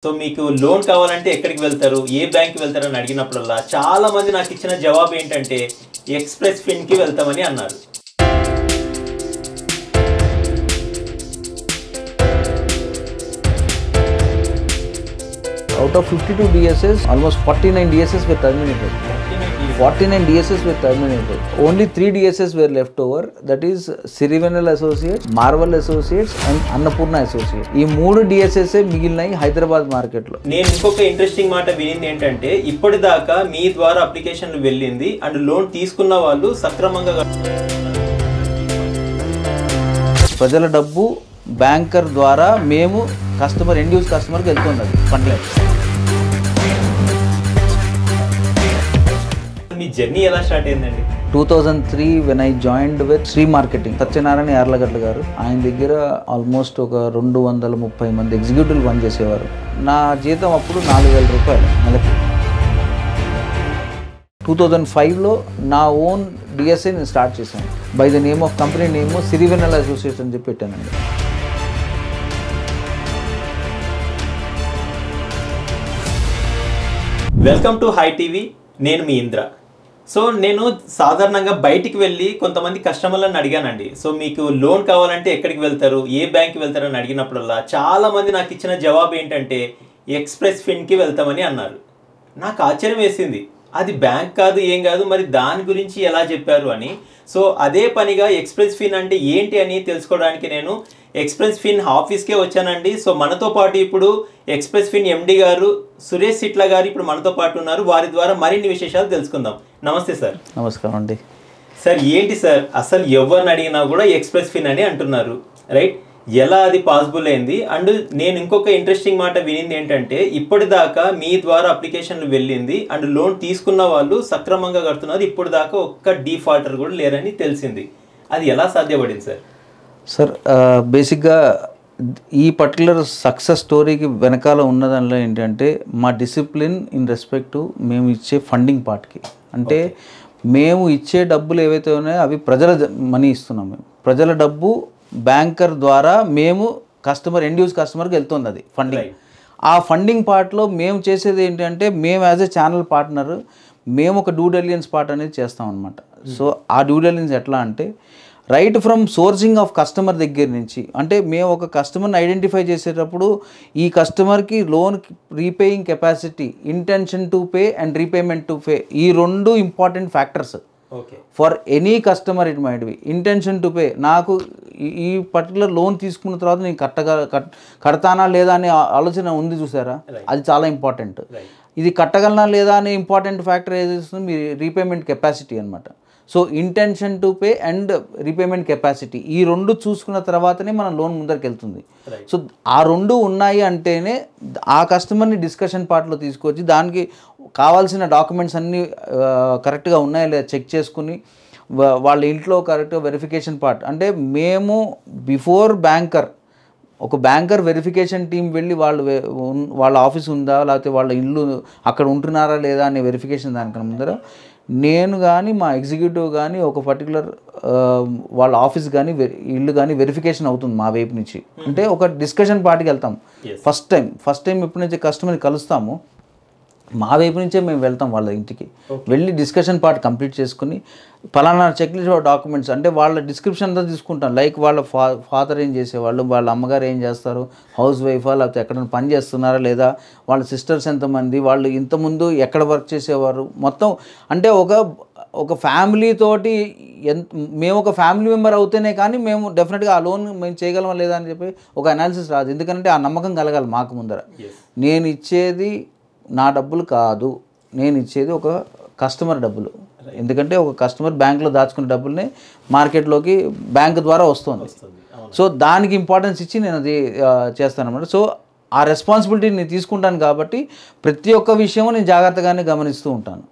So మీకు loan కావాలంటే ఎక్కడికి వెళ్తారు, ఏ బ్యాంక్కి వెళ్తారని అడిగినప్పుడల్లా చాలా మంది నాకు ఇచ్చిన జవాబు ఏంటంటే ఎక్స్ప్రెస్ ఫిన్కి వెళ్తామని అన్నారు. Out of 52 DSS, almost 49 DSS were terminated. 49 DSS were terminated. Only 3 DSS were left over. That is Sirivenal Associates, Marvel Associates and Annapurna Associates. ఈ 3 DSS మిగిలినాయి హైదరాబాద్ మార్కెట్లో. నేను ఇంకొక ఇంట్రెస్టింగ్ మాట వినింది ఏంటంటే ఇప్పటిదాకా మీ ద్వారా అప్లికేషన్లు వెళ్ళింది అండ్ లోన్ తీసుకున్న వాళ్ళు సక్రమంగా ప్రజల డబ్బు బ్యాంకర్ ద్వారా మేము కస్టమర్ ఎండ్ యూజ్ కస్టమర్కి వెళ్తున్నది ఫండింగ్. మీ జర్నీ ఎలా స్టార్ట్ అయిందండి? 2003 when I joined with Shri marketing Satyanarayana Yarlagadda garu, ఆయన దగ్గర ఆల్మోస్ట్ ఒక 230 మంది ఎగ్జిక్యూటివ్లు పనిచేసేవారు. నా జీతం అప్పుడు 4,000 రూపాయలు నెలకి. 2005లో నా ఓన్ డిఎస్ఐ నేను స్టార్ట్ చేశాను. By the name of company name Sirivennela associates అని చెప్పి పెట్టానండి. వెల్కమ్ టు హై టీవీ, నేను మీ ఇంద్ర. సో నేను సాధారణంగా బయటికి వెళ్ళి కొంతమంది కస్టమర్లను అడిగానండి. సో మీకు లోన్ కావాలంటే ఎక్కడికి వెళ్తారు, ఏ బ్యాంక్కి వెళ్తారని అడిగినప్పుడల్లా చాలామంది నాకు ఇచ్చిన జవాబు ఏంటంటే ఎక్స్ప్రెస్ ఫిన్కి వెళ్తామని అన్నారు. నాకు ఆశ్చర్యం వేసింది, అది బ్యాంక్ కాదు ఏం కాదు, మరి దాని గురించి ఎలా చెప్పారు అని. సో అదే పనిగా ఎక్స్ప్రెస్ ఫిన్ అంటే ఏంటి అని తెలుసుకోవడానికి నేను ఎక్స్ప్రెస్ ఫిన్ ఆఫీస్కే వచ్చానండి. సో మనతో పాటు ఇప్పుడు ఎక్స్ప్రెస్ ఫిన్ ఎండి గారు సురేష్ సిట్ల గారు ఇప్పుడు మనతో పాటు ఉన్నారు. వారి ద్వారా మరిన్ని విశేషాలు తెలుసుకుందాం. నమస్తే సార్. నమస్కారం అండి. సార్ ఏంటి సార్, అసలు ఎవరిని అడిగినా కూడా ఎక్స్ప్రెస్ ఫిన్ అని అంటున్నారు, రైట్? ఎలా అది పాసిబుల్ అయింది? అండ్ నేను ఇంకొక ఇంట్రెస్టింగ్ మాట వినింది ఏంటంటే ఇప్పటిదాకా మీ ద్వారా అప్లికేషన్లు వెళ్ళింది అండ్ లోన్ తీసుకున్న వాళ్ళు సక్రమంగా కడుతున్నారు, ఇప్పటిదాకా ఒక్క డిఫాల్టర్ కూడా లేరని తెలిసింది. అది ఎలా సాధ్యపడింది సార్? సార్ బేసిక్గా ఈ పర్టికులర్ సక్సెస్ స్టోరీకి వెనకాల ఉన్నదానిలో ఏంటంటే మా డిసిప్లిన్ ఇన్ రెస్పెక్ట్ టు మేము ఇచ్చే ఫండింగ్ పార్ట్కి. అంటే మేము ఇచ్చే డబ్బులు ఏవైతే ఉన్నాయో అవి ప్రజల మనీ ఇస్తున్నాం. మేము ప్రజల డబ్బు బ్యాంకర్ ద్వారా మేము కస్టమర్ ఎండ్ యూజ్ కస్టమర్కి వెళ్తుంది అది ఫండింగ్. ఆ ఫండింగ్ పార్ట్లో మేము చేసేది ఏంటంటే మేము యాజ్ ఎ ఛానల్ పార్ట్నర్ మేము ఒక డ్యూ డెలిజెన్స్ పార్ట్ అనేది చేస్తాం అనమాట. సో ఆ డ్యూ డెలిజెన్స్ ఎట్లా అంటే right from sourcing of customer దగ్గర నుంచి, అంటే మేము ఒక కస్టమర్ని ఐడెంటిఫై చేసేటప్పుడు ఈ కస్టమర్కి loan repaying capacity, intention to pay and repayment to pay, ఈ 2 important factors for any customer. It might be intention to pay, నాకు ఈ పర్టికులర్ లోన్ తీసుకున్న తర్వాత నేను కడతానా లేదా అనే ఆలోచన ఉంది చూసారా, అది చాలా ఇంపార్టెంట్. ఇది కట్టగలనా లేదా అనే ఇంపార్టెంట్ ఫ్యాక్టర్ ఏది ఇస్తుంది, మీ రీపేమెంట్ కెపాసిటీ అనమాట. So intention to pay and repayment capacity, ఈ 2 చూసుకున్న తర్వాతనే మన లోన్ ముందరికి వెళ్తుంది. సో ఆ 2 ఉన్నాయి అంటేనే ఆ కస్టమర్ని డిస్కషన్ పార్ట్లో తీసుకొచ్చి దానికి కావాల్సిన డాక్యుమెంట్స్ అన్నీ కరెక్ట్గా ఉన్నాయా లేదా చెక్ చేసుకుని వాళ్ళ ఇంట్లో కరెక్ట్గా వెరిఫికేషన్ పార్ట్, అంటే మేము బిఫోర్ బ్యాంకర్ ఒక బ్యాంకర్ వెరిఫికేషన్ టీం వెళ్ళి వాళ్ళ ఆఫీస్ ఉందా లేకపోతే వాళ్ళ ఇల్లు అక్కడ ఉంటున్నారా లేదా అనే వెరిఫికేషన్ దానికన్నా ముందర నేను కానీ మా ఎగ్జిక్యూటివ్ కానీ ఒక పర్టికులర్ వాళ్ళ ఆఫీస్ కానీ ఇల్లు కానీ వెరిఫికేషన్ అవుతుంది మా వైపు నుంచి. అంటే ఒక డిస్కషన్ పార్టీకి వెళ్తాం ఫస్ట్ టైం ఎప్పటి నుంచి కస్టమర్ని కలుస్తాము మా వైపు నుంచే మేము వెళ్తాం వాళ్ళ ఇంటికి వెళ్ళి డిస్కషన్ పార్ట్ కంప్లీట్ చేసుకుని ఫలానా చెక్లిస్ట్ డాక్యుమెంట్స్, అంటే వాళ్ళ డిస్క్రిప్షన్ అంతా తీసుకుంటాం. లైక్ వాళ్ళ ఫాదర్ ఏం చేసేవాళ్ళు, వాళ్ళ అమ్మగారు ఏం చేస్తారు, హౌస్ వైఫా లేకపోతే ఎక్కడైనా పని చేస్తున్నారా లేదా, వాళ్ళ సిస్టర్స్ ఎంతమంది, వాళ్ళు ఇంతకుముందు ఎక్కడ వర్క్ చేసేవారు, మొత్తం అంటే ఒక ఫ్యామిలీ తోటి మేము ఒక ఫ్యామిలీ మెంబర్ అవుతేనే కానీ మేము డెఫినెట్గా ఆ లోన్ మేము చేయగలమా లేదా అని చెప్పి ఒక అనాలిసిస్ రాదు. ఎందుకంటే ఆ నమ్మకం కలగాలి మాకు ముందర. నేను ఇచ్చేది నా డబ్బులు కాదు, నేను ఇచ్చేది ఒక కస్టమర్ డబ్బులు. ఎందుకంటే ఒక కస్టమర్ బ్యాంకులో దాచుకునే డబ్బుల్ని మార్కెట్లోకి బ్యాంక్ ద్వారా వస్తుంది. సో దానికి ఇంపార్టెన్స్ ఇచ్చి నేను అది చేస్తాను అన్నమాట. సో ఆ రెస్పాన్సిబిలిటీ నేను తీసుకుంటాను కాబట్టి ప్రతి ఒక్క విషయము నేను జాగ్రత్తగానే గమనిస్తూ ఉంటాను.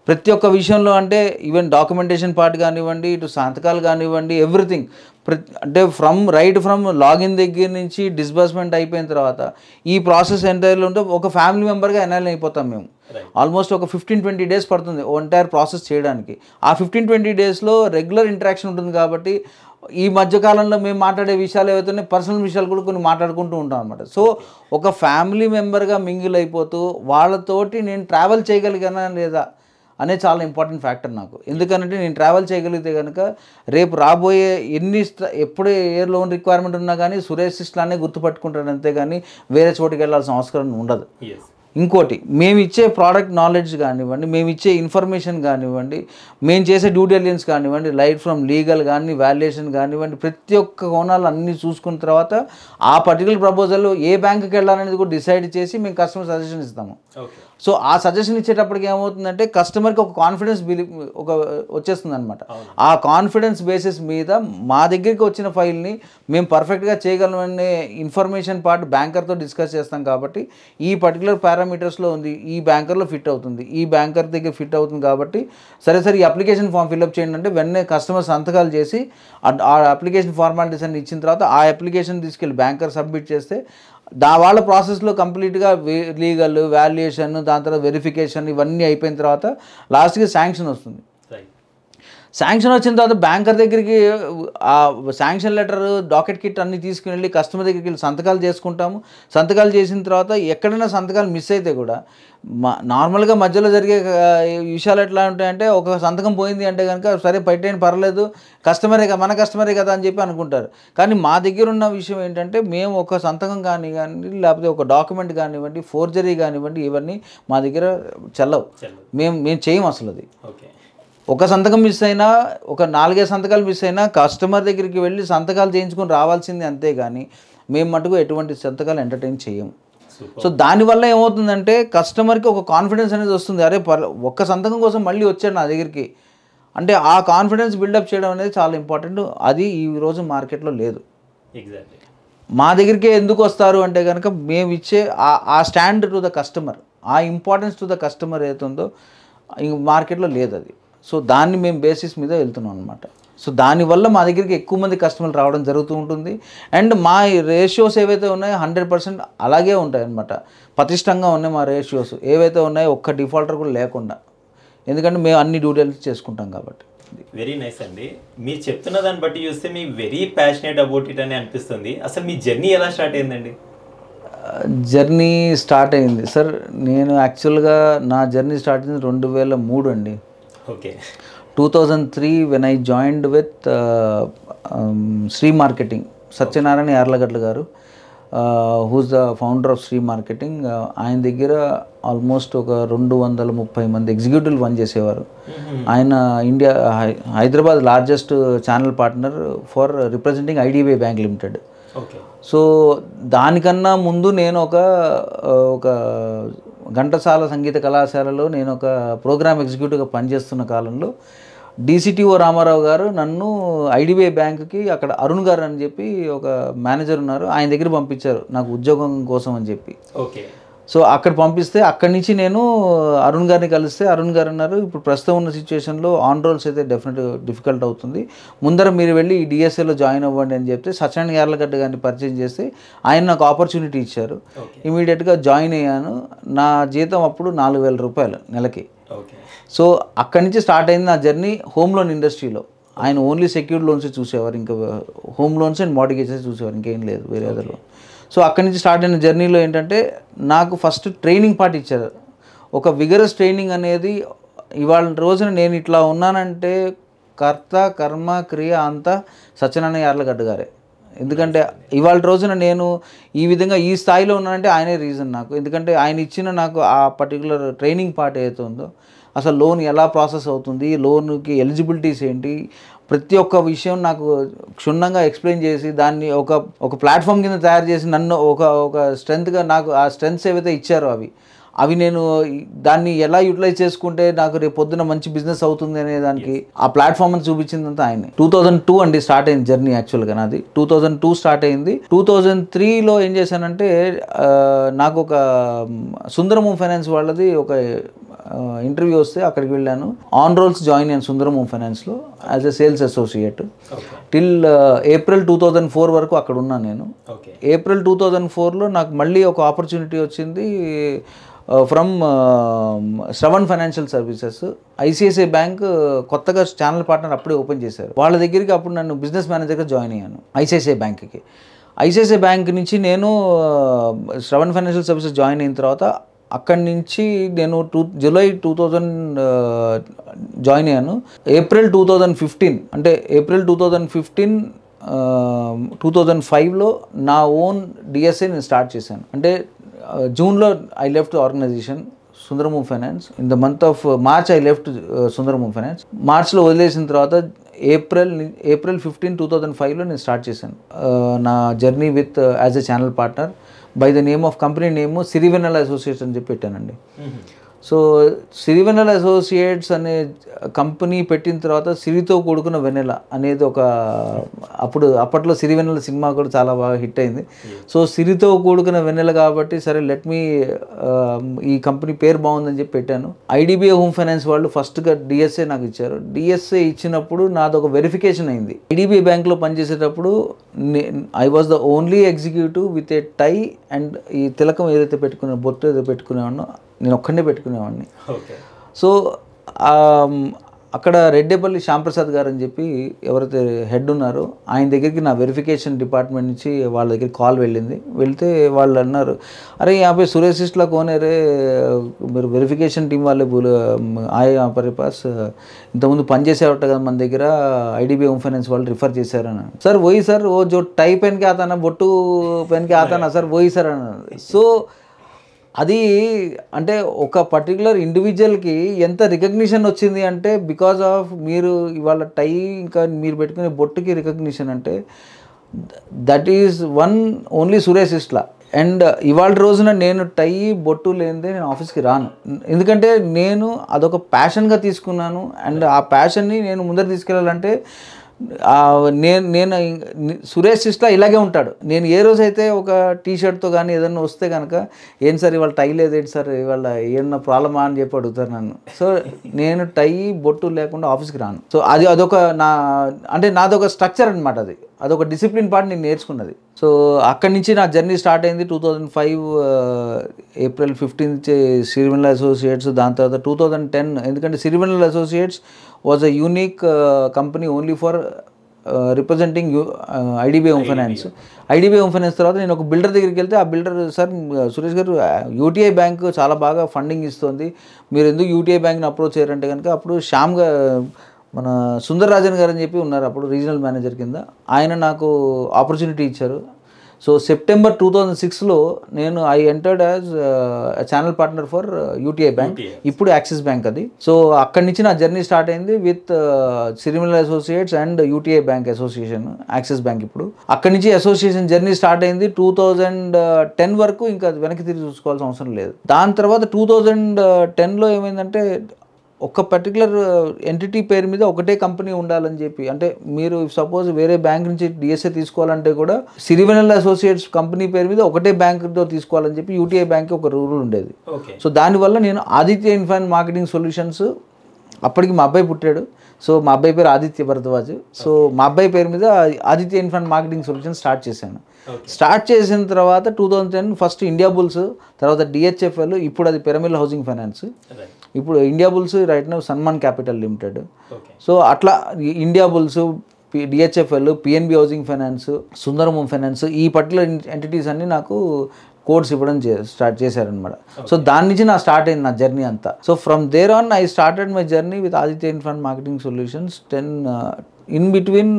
ప్రతి ఒక్క విషయంలో అంటే ఈవెన్ డాక్యుమెంటేషన్ పార్ట్ కానివ్వండి, ఇటు సంతకాలు కానివ్వండి, ఎవ్రీథింగ్ అంటే రైట్ ఫ్రమ్ లాగిన్ దగ్గర నుంచి డిస్బర్స్మెంట్ అయిపోయిన తర్వాత ఈ ప్రాసెస్ ఎంటైర్లో ఉంటే ఒక ఫ్యామిలీ మెంబర్గా ఎన్ఐల్ అయిపోతాం మేము. ఆల్మోస్ట్ ఒక 15-20 డేస్ పడుతుంది ఎంటైర్ ప్రాసెస్ చేయడానికి. ఆ 15-20 డేస్లో రెగ్యులర్ ఇంటరాక్షన్ ఉంటుంది కాబట్టి ఈ మధ్యకాలంలో మేము మాట్లాడే విషయాలు ఏవైతే పర్సనల్ విషయాలు కూడా కొన్ని మాట్లాడుకుంటూ ఉంటాం అనమాట. సో ఒక ఫ్యామిలీ మెంబర్గా మింగిల్ అయిపోతూ వాళ్ళతోటి నేను ట్రావెల్ చేయగలిగానా లేదా అనే చాలా ఇంపార్టెంట్ ఫ్యాక్టర్ నాకు. ఎందుకంటే నేను ట్రావెల్ చేయగలిగితే కనుక రేపు రాబోయే ఎప్పుడు ఏ లోన్ రిక్వైర్మెంట్ ఉన్నా కానీ సురేష్ ఇట్లానే గుర్తుపట్టుకుంటాను, అంతే కానీ వేరే చోటుకి వెళ్ళాల్సిన అవసరం ఉండదు. ఇంకోటి, మేము ఇచ్చే ప్రోడక్ట్ నాలెడ్జ్ కానివ్వండి, మేము ఇచ్చే ఇన్ఫర్మేషన్ కానివ్వండి, మేము చేసే డ్యూ డిలిజెన్స్ కానివ్వండి, రైట్ ఫ్రమ్ లీగల్ కానీ వాల్యుయేషన్ కానివ్వండి, ప్రతి ఒక్క కోణాలు అన్నీ చూసుకున్న తర్వాత ఆ పర్టికులర్ ప్రపోజల్ ఏ బ్యాంకుకి వెళ్ళాలనేది కూడా డిసైడ్ చేసి మేము కస్టమర్ సజెషన్ ఇస్తాము. సో ఆ సజెషన్ ఇచ్చేటప్పటికి ఏమవుతుందంటే కస్టమర్కి ఒక కాన్ఫిడెన్స్ వచ్చేస్తుంది అనమాట. ఆ కాన్ఫిడెన్స్ బేసిస్ మీద మా దగ్గరికి వచ్చిన ఫైల్ని మేము పర్ఫెక్ట్గా చేయగలమనే ఇన్ఫర్మేషన్ పార్ట్ బ్యాంకర్తో డిస్కస్ చేస్తాం. కాబట్టి ఈ పర్టికులర్ పారామీటర్స్లో ఉంది, ఈ బ్యాంకర్లో ఫిట్ అవుతుంది, ఈ బ్యాంకర్ దగ్గర ఫిట్ అవుతుంది, కాబట్టి సరే ఈ అప్లికేషన్ ఫామ్ ఫిల్అప్ చేయండి అంటే వెంటనే కస్టమర్ సంతకాలు చేసి ఆ అప్లికేషన్ ఫార్మాలిటీస్ అన్ని ఇచ్చిన తర్వాత ఆ అప్లికేషన్ తీసుకెళ్ళి బ్యాంకర్ సబ్మిట్ చేస్తే వాళ్ళ ప్రాసెస్లో కంప్లీట్గా లీగల్ వాల్యుయేషన్, దాని తర్వాత వెరిఫికేషన్ ఇవన్నీ అయిపోయిన తర్వాత లాస్ట్కి శాంక్షన్ వస్తుంది. శాంక్షన్ వచ్చిన తర్వాత బ్యాంకర్ దగ్గరికి ఆ శాంక్షన్ లెటర్, డాకెట్ కిట్ అన్నీ తీసుకుని వెళ్ళి కస్టమర్ దగ్గరికి వెళ్ళి సంతకాలు చేసుకుంటాము. సంతకాలు చేసిన తర్వాత ఎక్కడైనా సంతకాలు మిస్ అయితే కూడా నార్మల్గా మధ్యలో జరిగే విషయాలు ఎట్లా ఉంటాయంటే ఒక సంతకం పోయింది అంటే కనుక సరే పెట్టేయండి పర్లేదు, మన కస్టమరే కదా అని చెప్పి అనుకుంటారు. కానీ మా దగ్గర ఉన్న విషయం ఏంటంటే మేము ఒక సంతకం కానీ లేకపోతే ఒక డాక్యుమెంట్ కానివ్వండి, ఫోర్జరీ కానివ్వండి, ఇవన్నీ మా దగ్గర చెల్లవు. మేము చేయము అసలు. అది ఒక సంతకం మిస్ అయినా, ఒక 4-5 సంతకాలు మిస్ అయినా కస్టమర్ దగ్గరికి వెళ్ళి సంతకాలు చేయించుకొని రావాల్సింది, అంతే కానీ మేము మటుకు ఎటువంటి సంతకాలు ఎంటర్టైన్ చేయము. సో దానివల్ల ఏమవుతుందంటే కస్టమర్కి ఒక కాన్ఫిడెన్స్ అనేది వస్తుంది. అరే ఒక్క సంతకం కోసం మళ్ళీ వచ్చాడు నా దగ్గరికి అంటే ఆ కాన్ఫిడెన్స్ బిల్డప్ చేయడం అనేది చాలా ఇంపార్టెంట్. అది ఈరోజు మార్కెట్లో లేదు. మా దగ్గరికి ఎందుకు వస్తారు అంటే కనుక మేము ఇచ్చే ఆ స్టాండ్ టు ద కస్టమర్, ఆ ఇంపార్టెన్స్ టు ద కస్టమర్ ఏదైతుందో మార్కెట్లో లేదు అది. సో దాన్ని మేము బేసిస్ మీద వెళ్తున్నాం అనమాట. సో దానివల్ల మా దగ్గరికి ఎక్కువ మంది కస్టమర్లు రావడం జరుగుతూ ఉంటుంది. అండ్ మా రేషియోస్ ఏవైతే ఉన్నాయో 100% అలాగే ఉంటాయి అనమాట. పటిష్టంగా ఉన్నాయి మా రేషియోస్ ఏవైతే ఉన్నాయో, ఒక్క డిఫాల్టర్ కూడా లేకుండా. ఎందుకంటే మేము అన్ని డ్యూ డిలిజెన్స్ చేసుకుంటాం కాబట్టి. వెరీ నైస్ అండి. మీరు చెప్తున్న దాన్ని బట్టి చూస్తే మీ వెరీ ప్యాషనేట్ అబౌట్ ఇట్ అని అనిపిస్తుంది. అసలు మీ జర్నీ ఎలా స్టార్ట్ అయిందండి? జర్నీ స్టార్ట్ అయింది సార్, నేను యాక్చువల్గా నా జర్నీ స్టార్ట్ అయింది 2003 అండి. Okay. 2003 when I joined with Shri marketing, Satyanarayana Yarlagadda garu, whose the founder of Shri marketing. ఆయన దగ్గర ఆల్మోస్ట్ ఒక 230 మంది ఎగ్జిక్యూటివ్లు పనిచేసేవారు. ఆయన India Hyderabad largest channel partner for representing IDBI bank limited. So దానికన్నా ముందు నేను ఒక ఘంటసాల సంగీత కళాశాలలో నేను ఒక ప్రోగ్రామ్ ఎగ్జిక్యూటివ్గా పనిచేస్తున్న కాలంలో DCTO రామారావు గారు నన్ను ఐడిబిఐ బ్యాంక్కి అక్కడ అరుణ్ గారు అని చెప్పి ఒక మేనేజర్ ఉన్నారు, ఆయన దగ్గర పంపించారు నాకు ఉద్యోగం కోసం అని చెప్పి. ఓకే. సో అక్కడ పంపిస్తే అక్కడి నుంచి నేను అరుణ్ గారిని కలిస్తే అరుణ్ గారు అన్నారు, ఇప్పుడు ప్రస్తుతం ఉన్న సిచ్యువేషన్లో ఆన్ రోల్స్ అయితే డిఫికల్ట్ అవుతుంది, ముందర మీరు వెళ్ళి ఈ DSAలో జాయిన్ అవ్వండి అని చెప్తే సత్యనారాయణ యార్లగడ్డ గారిని పరిచయం చేస్తే ఆయన నాకు ఆపర్చునిటీ ఇచ్చారు. ఇమీడియట్గా జాయిన్ అయ్యాను. నా జీతం అప్పుడు 4,000 రూపాయలు నెలకి. సో అక్కడి నుంచి స్టార్ట్ అయింది నా జర్నీ హోమ్ లోన్ ఇండస్ట్రీలో. ఆయన ఓన్లీ సెక్యూర్డ్ లోన్స్ చూసేవారు, ఇంకా హోమ్ లోన్స్ అండ్ మార్టిగేజెస్ చూసేవారు, ఇంకేం లేదు వేరే అదర్లో. సో అక్కడి నుంచి స్టార్ట్ అయిన జర్నీలో ఏంటంటే నాకు ఫస్ట్ ట్రైనింగ్ పార్ట్ ఇచ్చారు. ఒక విగరస్ ట్రైనింగ్ అనేది ఇవాళ రోజున నేను ఇట్లా ఉన్నానంటే కర్త కర్మ క్రియ అంతా సత్యనారాయణ యార్లగడ్డ గారే. ఎందుకంటే ఇవాళ రోజున నేను ఈ విధంగా ఈ స్థాయిలో ఉన్నానంటే ఆయనే రీజన్ నాకు. ఎందుకంటే ఆయన ఇచ్చిన నాకు ఆ పర్టికులర్ ట్రైనింగ్ పార్ట్ ఏదైతే ఉందో, అసలు లోన్ ఎలా ప్రాసెస్ అవుతుంది, లోన్కి ఎలిజిబిలిటీస్ ఏంటి, ప్రతి ఒక్క విషయం నాకు క్షుణ్ణంగా ఎక్స్ప్లెయిన్ చేసి దాన్ని ఒక ప్లాట్ఫామ్ కింద తయారు చేసి నన్ను ఒక స్ట్రెంత్గా నాకు ఆ స్ట్రెంత్స్ ఏవైతే ఇచ్చారో అవి నేను దాన్ని ఎలా యూటిలైజ్ చేసుకుంటే నాకు రేపు పొద్దున మంచి బిజినెస్ అవుతుంది అనే దానికి ఆ ప్లాట్ఫామ్ అని చూపించిందంతా ఆయనే. 2002 అండి స్టార్ట్ అయింది జర్నీ. యాక్చువల్గా నాది 2002 స్టార్ట్ అయింది. 2003లో ఏం చేశానంటే నాకు ఒక సుందరం హోమ్ ఫైనాన్స్ వాళ్ళది ఒక ఇంటర్వ్యూ వస్తే అక్కడికి వెళ్ళాను. ఆన్ రోల్స్ జాయిన్ అయ్యాను సుందరం హోమ్ ఫైనాన్స్లో as a sales associate. Till April 2004 వరకు అక్కడ ఉన్నాను నేను. ఏప్రిల్ 2004లో నాకు మళ్ళీ ఒక ఆపర్చునిటీ వచ్చింది. From Shravan financial services. ICICI bank కొత్తగా ఛానల్ పార్ట్నర్ అప్పుడే ఓపెన్ చేశారు. వాళ్ళ దగ్గరికి అప్పుడు నన్ను బిజినెస్ మేనేజర్గా జాయిన్ అయ్యాను ఐసిఐసిఐ బ్యాంక్కి. ఐసిఐసిఐ బ్యాంక్ నుంచి నేను శ్రవణ్ ఫైనాన్షియల్ సర్వీసెస్ జాయిన్ అయిన తర్వాత అక్కడి నుంచి నేను జూలై 2000 జాయిన్ అయ్యాను. ఏప్రిల్ 2015 అంటే ఏప్రిల్ 2005లో నా ఓన్ డిఎస్ఏ నేను స్టార్ట్ చేశాను. అంటే జూన్లో I left organisation Sundaram finance. In the month of March I left Sundaram finance. మార్చ్లో వదిలేసిన తర్వాత ఏప్రిల్ 15, 2005లో నేను స్టార్ట్ చేశాను నా journey with as a channel partner. By the name of company name Sirivennela associates అని చెప్పి పెట్టానండి. సో సిరివెన్నెల అసోసియేట్స్ అనే కంపెనీ పెట్టిన తర్వాత సిరితో కూడుకున్న వెన్నెల అనేది ఒక అప్పట్లో సిరివెన్నెల సినిమా కూడా చాలా బాగా హిట్ అయింది. సో సిరితో కూడుకున్న వెన్నెల కాబట్టి సరే లెట్ మీ ఈ కంపెనీ పేరు బాగుందని చెప్పి పెట్టాను. ఐడిబిఐ హోమ్ ఫైనాన్స్ వాళ్ళు ఫస్ట్గా డిఎస్ఏ నాకు ఇచ్చారు. డిఎస్ఏ ఇచ్చినప్పుడు నాది ఒక వెరిఫికేషన్ అయింది. ఐడిబిఐ బ్యాంక్లో పనిచేసేటప్పుడు I was the only executive with a tie and ఈ తిలకం ఏదైతే పెట్టుకున్నా బొట్టు ఏదైతే పెట్టుకునేవాడినో నేను ఒక్కడే పెట్టుకునేవాడిని. సో అక్కడ రెడ్డేపల్లి శ్యాంప్రసాద్ గారు అని చెప్పి ఎవరైతే హెడ్ ఉన్నారో ఆయన దగ్గరికి నా వెరిఫికేషన్ డిపార్ట్మెంట్ నుంచి వాళ్ళ దగ్గరికి కాల్ వెళ్ళింది. వెళ్తే వాళ్ళు అన్నారు, అరే यहाँ पे सुरेश सिस्टला कौन है रे, మీరు వెరిఫికేషన్ టీం వాళ్ళే ఆయే హమారే పాస్ ఇంతకుముందు పనిచేసేవాట కదా మన దగ్గర, ఐడిబిఐ హోమ్ ఫైనాన్స్ వాళ్ళు రిఫర్ చేశారని. సార్ వही सर वो जो टाई पहन के आता ना బొట్టు पहन के आता ना सर वही सर అన్నారు. సో అది అంటే ఒక పర్టికులర్ ఇండివిజువల్కి ఎంత రికగ్నిషన్ వచ్చింది అంటే బికాజ్ ఆఫ్ మీరు ఇవాళ టై ఇంకా మీరు పెట్టుకునే బొట్టుకి రికగ్నిషన్ అంటే that is one only Suresh Sistla. And ఇవాళ రోజున నేను టై బొట్టు లేనిదే నేను ఆఫీస్కి రాను. ఎందుకంటే నేను అదొక ప్యాషన్గా తీసుకున్నాను. అండ్ ఆ ప్యాషన్ని నేను ముందర తీసుకెళ్ళాలంటే నేను సురేష్ సిస్ట్లా ఇలాగే ఉంటాడు. నేను ఏ రోజైతే ఒక టీషర్ట్తో కానీ ఏదన్నా వస్తే కనుక ఏం సార్ ఇవాళ టై లేదేంటి సార్ ఇవాళ ఏమన్నా ప్రాబ్లమా అని చెప్పి అడుగుతారు నన్ను. సో నేను టై బొట్టు లేకుండా ఆఫీస్కి రాను. సో అదొక నాదొక స్ట్రక్చర్ అనమాట. అదొక డిసిప్లిన్ పార్ట్ నేను నేర్చుకున్నది. సో అక్కడి నుంచి నా జర్నీ స్టార్ట్ అయింది 2005 ఏప్రిల్ 15 సిరివెన్నెల అసోసియేట్స్. దాని తర్వాత 2010 ఎందుకంటే Sirivennela associates was a unique company only for representing IDBI home finance. IDBI home finance తర్వాత నేను ఒక బిల్డర్ దగ్గరికి వెళ్తే ఆ బిల్డర్, సార్ సురేష్ గారు యూటీఐ బ్యాంక్ చాలా బాగా ఫండింగ్ ఇస్తుంది, మీరు ఎందుకు యూటీఐ బ్యాంక్ని అప్రోచ్ చేయరంటే కనుక అప్పుడు శ్యామ్గా మన సుందరరాజన్ గారు అని చెప్పి ఉన్నారు అప్పుడు రీజనల్ మేనేజర్ కింద, ఆయన నాకు ఆపర్చునిటీ ఇచ్చారు. సో సెప్టెంబర్ 2006లో నేను I entered as channel partner for UTI bank, ఇప్పుడు యాక్సిస్ బ్యాంక్ అది. సో అక్కడి నుంచి నా జర్నీ స్టార్ట్ అయింది with Sirivennela associates and UTI bank association, axis bank. ఇప్పుడు అక్కడి నుంచి అసోసియేషన్ జర్నీ స్టార్ట్ అయింది 2010 వరకు, ఇంకా వెనక్కి తిరిగి చూసుకోవాల్సిన అవసరం లేదు. దాని తర్వాత 2010లో ఏమైందంటే ఒక పర్టికులర్ ఎంటిటీ పేరు మీద ఒకటే కంపెనీ ఉండాలని చెప్పి, అంటే మీరు సపోజ్ వేరే బ్యాంక్ నుంచి డిఎస్ఏ తీసుకోవాలంటే కూడా సిరివెన్నెల అసోసియేట్స్ కంపెనీ పేరు మీద ఒకటే బ్యాంక్తో తీసుకోవాలని చెప్పి యూటీఐ బ్యాంక్ ఒక రూల్ ఉండేది. సో దానివల్ల నేను ఆదిత్య ఇన్ఫాన్ మార్కెటింగ్ సొల్యూషన్స్, అప్పటికి మా అబ్బాయి పుట్టాడు, సో మా అబ్బాయి పేరు ఆదిత్య భరద్వాజ్, సో మా అబ్బాయి పేరు మీద ఆదిత్య ఇన్ఫాన్ మార్కెటింగ్ సొల్యూషన్స్ స్టార్ట్ చేశాను. స్టార్ట్ చేసిన తర్వాత 2010 ఫస్ట్ ఇండియా బుల్స్, తర్వాత డిహెచ్ఎఫ్ఎల్, ఇప్పుడు అది పిరమిల్ హౌసింగ్ ఫైనాన్స్, ఇప్పుడు Indiabulls right now Sammaan capital limited. So అట్లా Indiabulls, DHFL, PNB housing finance, Sundaram finance, ఈ పర్టికులర్ ఎంటిటీస్ అన్ని నాకు కోడ్స్ ఇవ్వడం స్టార్ట్ చేశారనమాట. సో దాని నుంచి నా స్టార్ట్ అయింది నా జర్నీ అంతా. So from there on I started my journey with Aditya ఇన్ఫాన్ marketing solutions. In between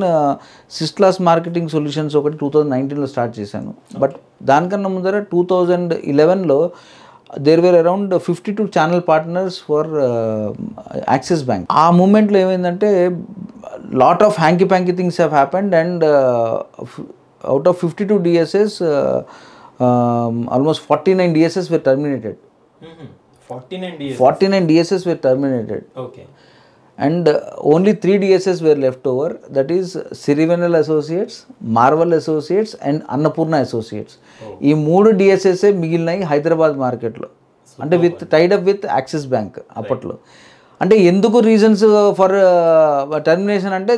Sistlas marketing solutions ఒకటి 2019లో స్టార్ట్ చేశాను. బట్ దానికన్నా ముందర 2011లో there were around 52 channel partners for Axis bank. ఆ మూమెంట్లో ఏమైందంటే lot of hanky panky things have happened and out of 52 DSS almost 49 DSS were terminated. 49 DSS were terminated. Okay. And only 3 DSS were left over. That is Sirivenel Associates, Marvel Associates and Annapurna Associates. ఈ 3 DSS మిగిలినాయి Hyderabad మార్కెట్లో, అంటే with tied up with Axis bank అప్పట్లో. అంటే ఎందుకు reasons for termination అంటే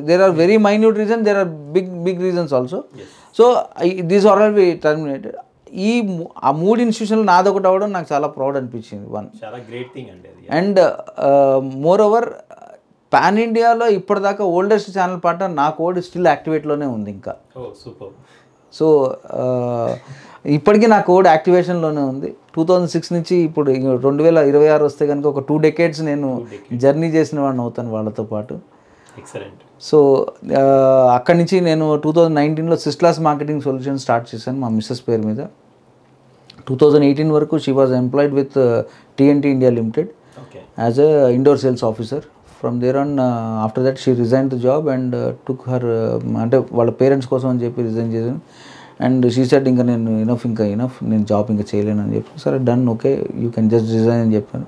there are very minute reason, there are big reasons also. So these are all be terminated. ఆ 3 ఇన్స్టిట్యూషన్లు నాదొకటి అవ్వడం నాకు చాలా ప్రౌడ్ అనిపించింది. చాలా గ్రేట్ థింగ్ అండి అది. అండ్ మోర్ ఓవర్ పాన్ ఇండియాలో ఇప్పటిదాకా ఓల్డెస్ట్ ఛానల్ పార్ట్నర్ నా కోడ్ స్టిల్ యాక్టివేట్లోనే ఉంది ఇంకా. సూపర్. సో ఇప్పటికీ నా కోడ్ యాక్టివేషన్లోనే ఉంది. 2006 నుంచి ఇప్పుడు 2026 వస్తే కనుక ఒక 2 decades నేను జర్నీ చేసిన వాడిని అవుతాను వాళ్ళతో పాటు. ఎక్సలెంట్. సో అక్కడి నుంచి నేను 2019లో సిస్లాస్ మార్కెటింగ్ సొల్యూషన్ స్టార్ట్ చేశాను మా మిస్సెస్ పేరు మీద. 2018 వరకు she was employed with TNT India Limited as a indoor sales officer. From there on after that she resign the job and took her, అంటే వాళ్ళ పేరెంట్స్ కోసం అని చెప్పి రిజైన్ చేశాను. అండ్ షీ సెడ్ ఇంకా నేను ఇనఫ్ నేను జాబ్ ఇంకా చేయలేను అని చెప్పి, సరే done, okay, you can just resign అని చెప్పాను.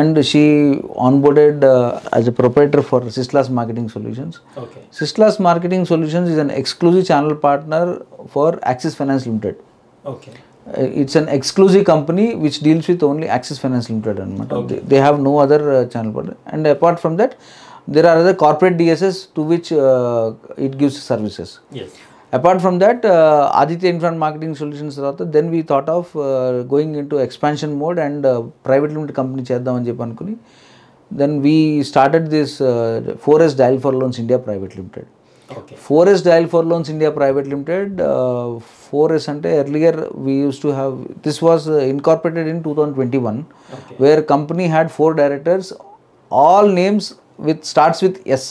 And she onboarded as a proprietor for Sislas marketing solutions. Sislas marketing solutions is an exclusive channel partner for Axis finance limited. It's an exclusive company which deals with only Axis Finance Limited anamata. They have no other channel partner. And apart from that, there are other corporate DSS to which it gives services. Yes. Apart from that, Aditya Infront Marketing Solutions tarvata, then we thought of going into expansion mode and private limited company cheddam ani cheppi anukoni. Then we started this 4S Dial for Loans India Private Limited. 4S Dial for Loans India Private Limited. 4S ante earlier we used to have, this was incorporated in 2021, where company had 4 directors, all names starts with S.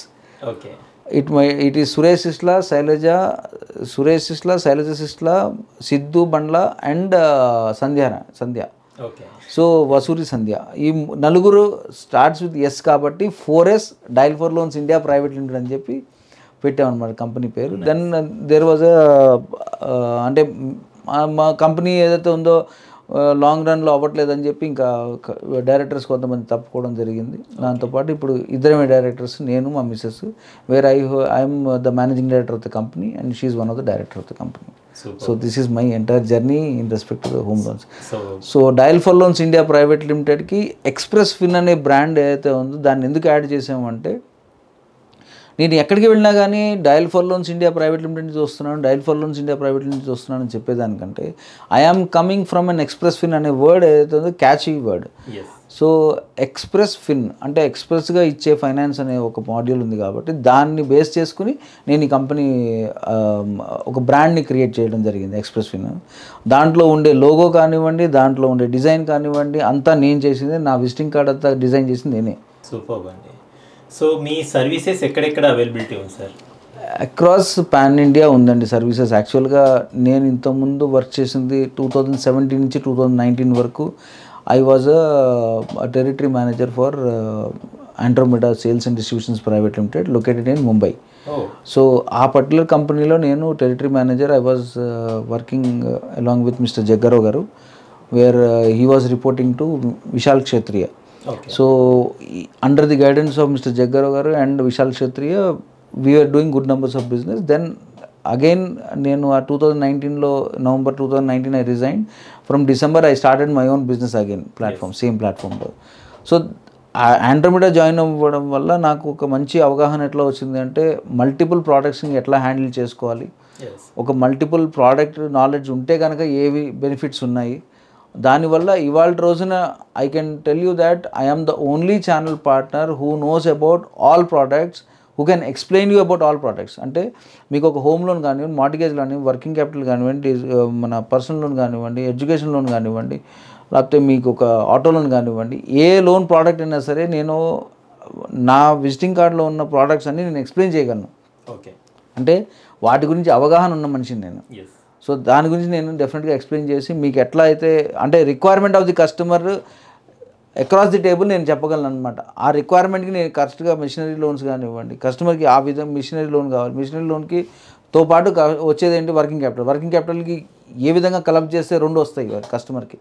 It is Suresh Sisla, Shailaja Sisla, Sidhu Bandla and Sandhya. So Vasuri Sandhya, ee naluguru starts with S kabatti 4S Dial for Loans India Private Limited అని చెప్పి పెట్టామన్నమాట company పేరు. Then there was అంటే మా company ఏదైతే ఉందో long రన్లో అవ్వట్లేదని చెప్పి ఇంకా డైరెక్టర్స్ కొంతమంది తప్పుకోవడం జరిగింది. దాంతోపాటు ఇప్పుడు ఇద్దరమే డైరెక్టర్స్, నేను మా missus, where I'm the managing director of the company and she is one of the director of the company. So this is my entire journey in respect to the home loans. So dial for loans India private లిమిటెడ్కి express fin అనే brand ఏదైతే ఉందో దాన్ని ఎందుకు add చేసామంటే, నేను ఎక్కడికి వెళ్ళినా కానీ dial for loans India private limited నుంచి వస్తున్నాను, dial for loans India private limited నుంచి వస్తున్నాను అని చెప్పేదానికంటే I am coming from an express fin అనే వర్డ్ ఏదైతే ఉందో catchy word. So express fin అంటే ఎక్స్ప్రెస్గా ఇచ్చే ఫైనాన్స్ అనే ఒక మాడ్యూల్ ఉంది కాబట్టి దాన్ని బేస్ చేసుకుని నేను ఈ కంపెనీ ఒక బ్రాండ్ని క్రియేట్ చేయడం జరిగింది, ఎక్స్ప్రెస్ ఫిన్. దాంట్లో ఉండే లోగో కానివ్వండి, దాంట్లో ఉండే డిజైన్ కానివ్వండి, అంతా నేను చేసింది, నా విజిటింగ్ కార్డ్ అంతా డిజైన్ చేసింది నేనే. సూపర్ అండి. సో మీ సర్వీసెస్ ఎక్కడెక్కడ అవైలబిలిటీ ఉంది సార్? అక్రాస్ పాన్ ఇండియా ఉందండి సర్వీసెస్. యాక్చువల్గా నేను ఇంతకుముందు వర్క్ చేసింది 2017 నుంచి 2019 వరకు I was a territory manager for Andromeda sales and distributions private limited located in Mumbai. So ఆ పర్టికులర్ కంపెనీలో నేను territory manager. I was working along with mister Jaggarao garu, where he was reporting to Vishal Kshatriya. So under the guidance of Mr. Jaggarao garu and Vishal Kshatriya, we were doing good numbers of business. Then again nenu 2019 lo November 2019 I resigned. From December I started my own business again, platform, same platform lo. So Andromeda join అవ్వడం వల్ల నాకు ఒక మంచి అవగాహన ఎట్లా వచ్చింది అంటే, multiple ప్రోడక్ట్స్ని ఎట్లా హ్యాండిల్ చేసుకోవాలి, ఒక మల్టిపుల్ ప్రోడక్ట్ నాలెడ్జ్ ఉంటే కనుక ఏవి బెనిఫిట్స్ ఉన్నాయి. దానివల్ల ఇవాళ రోజున I can tell you that I am the only channel partner who knows about all products, who can explain you about all products. అంటే మీకు ఒక హోమ్ లోన్ కానివ్వండి, మార్టిగేజ్ కానివ్వండి, వర్కింగ్ క్యాపిటల్ కానివ్వండి, మన పర్సనల్ లోన్ కానివ్వండి, ఎడ్యుకేషన్ లోన్ కానివ్వండి, లేకపోతే మీకు ఒక ఆటో లోన్ కానివ్వండి, ఏ లోన్ ప్రోడక్ట్ అయినా సరే నేను నా విజిటింగ్ కార్డులో ఉన్న ప్రోడక్ట్స్ అన్నీ నేను ఎక్స్ప్లెయిన్ చేయగలను. అంటే వాటి గురించి అవగాహన ఉన్న మనిషిని నేను. సో దాని గురించి నేను డెఫినెట్గా ఎక్స్ప్లెయిన్ చేసి మీకు ఎట్లా అయితే అంటే requirement of the customer across the table నేను చెప్పగలను అనమాట. ఆ రిక్వైర్మెంట్కి నేను కరెక్ట్గా మిషనరీ లోన్స్ కానివ్వండి, కస్టమర్కి ఆ విధంగా మిషనరీ లోన్ కావాలి, మిషనరీ లోన్కి తో పాటు వచ్చేది ఏంటి వర్కింగ్ క్యాపిటల్, వర్కింగ్ క్యాపిటల్కి ఏ విధంగా కలెక్ట్ చేస్తే 2 వస్తాయి కస్టమర్కి.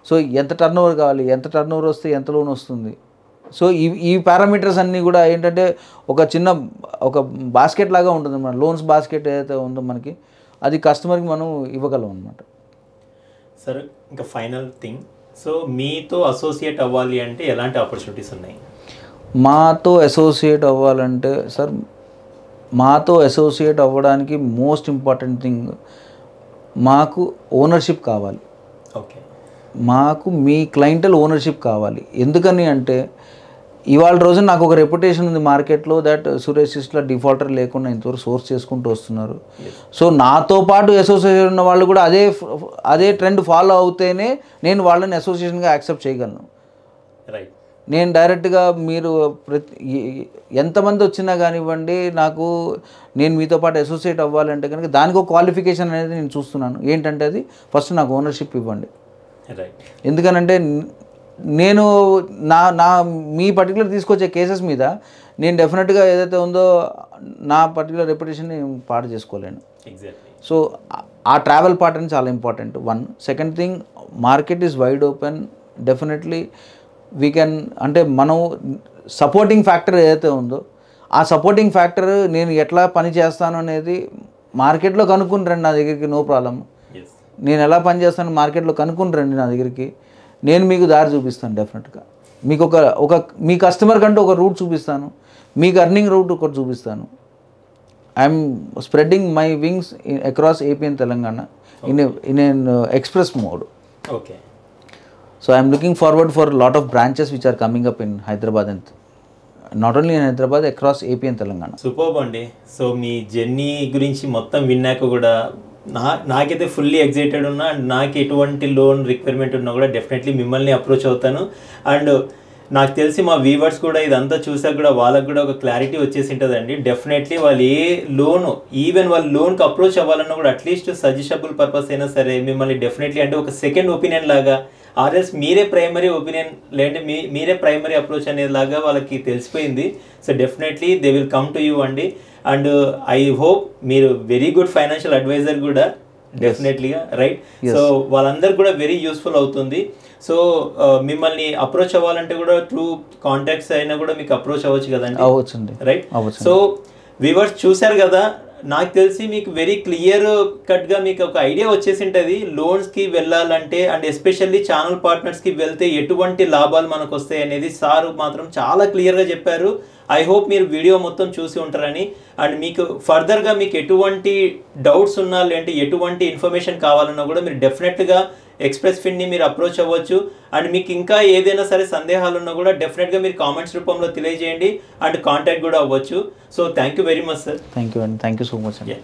సో ఎంత టర్న్ ఓవర్ కావాలి, ఎంత టర్న్ ఓవర్ వస్తే ఎంత లోన్ వస్తుంది. సో ఈ పారామీటర్స్ అన్నీ కూడా ఏంటంటే ఒక చిన్న ఒక బాస్కెట్ లాగా ఉంటుంది మన లోన్స్ బాస్కెట్ ఏదైతే ఉందో మనకి, అది కస్టమర్కి మనం ఇవ్వగలం అనమాట. సార్ ఇంకా ఫైనల్ థింగ్, సో మీతో అసోసియేట్ అవ్వాలి అంటే ఎలాంటి ఆపర్చునిటీస్ ఉన్నాయి? మాతో అసోసియేట్ అవ్వాలంటే సార్, మాతో అసోసియేట్ అవ్వడానికి మోస్ట్ ఇంపార్టెంట్ థింగ్ మాకు ఓనర్షిప్ కావాలి, ఓకే, మాకు మీ క్లయింటల్ ఓనర్షిప్ కావాలి. ఎందుకని అంటే ఇవాళ రోజు నాకు ఒక రెప్యుటేషన్ ఉంది మార్కెట్లో దట్ సురేష్ ఇట్లా డిఫాల్టర్ లేకుండా ఇంతవరకు సోర్స్ చేసుకుంటూ వస్తున్నారు. సో నాతో పాటు అసోసియేషన్ ఉన్న వాళ్ళు కూడా అదే ట్రెండ్ ఫాలో అవుతేనే నేను వాళ్ళని అసోసియేషన్గా యాక్సెప్ట్ చేయగలను. రైట్. నేను డైరెక్ట్గా మీరు ఎంతమంది వచ్చినా కానివ్వండి, నేను మీతో పాటు అసోసియేట్ అవ్వాలంటే కనుక దానికి ఒక క్వాలిఫికేషన్ అనేది నేను చూస్తున్నాను. ఏంటంటే అది ఫస్ట్ నాకు ఓనర్షిప్ ఇవ్వండి. రైట్. ఎందుకనంటే నేను మీ పర్టికులర్ తీసుకొచ్చే కేసెస్ మీద నేను డెఫినెట్గా ఏదైతే ఉందో నా పర్టికులర్ రెప్యుటేషన్ని పాడు చేసుకోలేను. ఎగ్జాక్ట్లీ. సో ఆ ట్రావెల్ పార్ట్ అని చాలా important. One. Second thing, market is wide open. Definitely we can, అంటే మనం సపోర్టింగ్ ఫ్యాక్టర్ ఏదైతే ఉందో ఆ సపోర్టింగ్ ఫ్యాక్టర్ నేను ఎట్లా పని చేస్తాను అనేది మార్కెట్లో కనుక్కుని రండి నా దగ్గరికి, నో ప్రాబ్లమ్. నేను ఎలా పని చేస్తాను మార్కెట్లో కనుక్కుని రండి నా దగ్గరికి, నేను మీకు దారి చూపిస్తాను. డెఫినెట్గా మీకు మీ కస్టమర్ కంటే ఒక రూట్ చూపిస్తాను, మీకు అర్నింగ్ రూట్ ఒకటి చూపిస్తాను. I'm spreading my wings across AP and Telangana in an express mode. Okay. So I am looking forward for a lot of branches which are coming up in Hyderabad, and not only in Hyderabad, across AP and Telangana. Superb అండి. So మీ journey గురించి మొత్తం విన్నాక కూడా నాకైతే fully excited ఉన్నా. And నాకు ఎటువంటి loan requirement ఉన్నా కూడా డెఫినెట్లీ మిమ్మల్ని అప్రోచ్ అవుతాను. అండ్ నాకు తెలిసి మా వ్యూవర్స్ కూడా ఇదంతా చూసాక కూడా వాళ్ళకు కూడా ఒక క్లారిటీ వచ్చేసి ఉంటుందండి. డెఫినెట్లీ వాళ్ళు ఏ లోను, ఈవెన్ వాళ్ళు లోన్కి అప్రోచ్ అవ్వాలన్నా కూడా అట్లీస్ట్ సజెషబుల్ పర్పస్ అయినా సరే మిమ్మల్ని డెఫినెట్లీ అంటే ఒక సెకండ్ ఒపీనియన్ లాగా, ఆర్ఎల్స్ మీరే ప్రైమరీ ఒపీనియన్ లేదంటే మీరే ప్రైమరీ అప్రోచ్ అనేలాగా వాళ్ళకి తెలిసిపోయింది. So definitely they will come to you అండి. అండ్ ఐ హోప్ మీరు వెరీ గుడ్ ఫైనాన్షియల్ అడ్వైజర్ కూడా డెఫినెట్లీగా, రైట్? సో వాళ్ళందరికీ కూడా వెరీ యూస్ఫుల్ అవుతుంది. సో మిమ్మల్ని అప్రోచ్ అవ్వాలంటే కూడా త్రూ కాంటాక్ట్స్ అయినా కూడా మీకు అప్రోచ్ అవ్వచ్చు కదండి? అవ్వచ్చండి, రైట్? సో వ్యూవర్స్ చూశారు కదా, నాకు తెలిసి మీకు వెరీ క్లియర్ కట్గా మీకు ఒక ఐడియా వచ్చేసి ఉంటుంది లోన్స్కి వెళ్ళాలంటే. అండ్ ఎస్పెషల్లీ ఛానల్ పార్ట్నర్స్కి వెళ్తే ఎటువంటి లాభాలు మనకు వస్తాయి అనేది సార్ మాత్రం చాలా క్లియర్గా చెప్పారు. ఐ హోప్ మీరు వీడియో మొత్తం చూసి ఉంటారని. అండ్ మీకు ఫర్దర్గా మీకు ఎటువంటి డౌట్స్ ఉన్నా లేదంటే ఎటువంటి ఇన్ఫర్మేషన్ కావాలన్నా కూడా మీరు డెఫినెట్గా ఎక్స్ప్రెస్ ఫిన్ని మీరు అప్రోచ్ అవ్వచ్చు. అండ్ మీకు ఇంకా ఏదైనా సరే సందేహాలు ఉన్నా కూడా డెఫినెట్గా మీరు కామెంట్స్ రూపంలో తెలియజేయండి అండ్ కాంటాక్ట్ కూడా అవ్వచ్చు. So thank you very much sir. Thank you అండి, థ్యాంక్ యూ సో మచ్ అండి.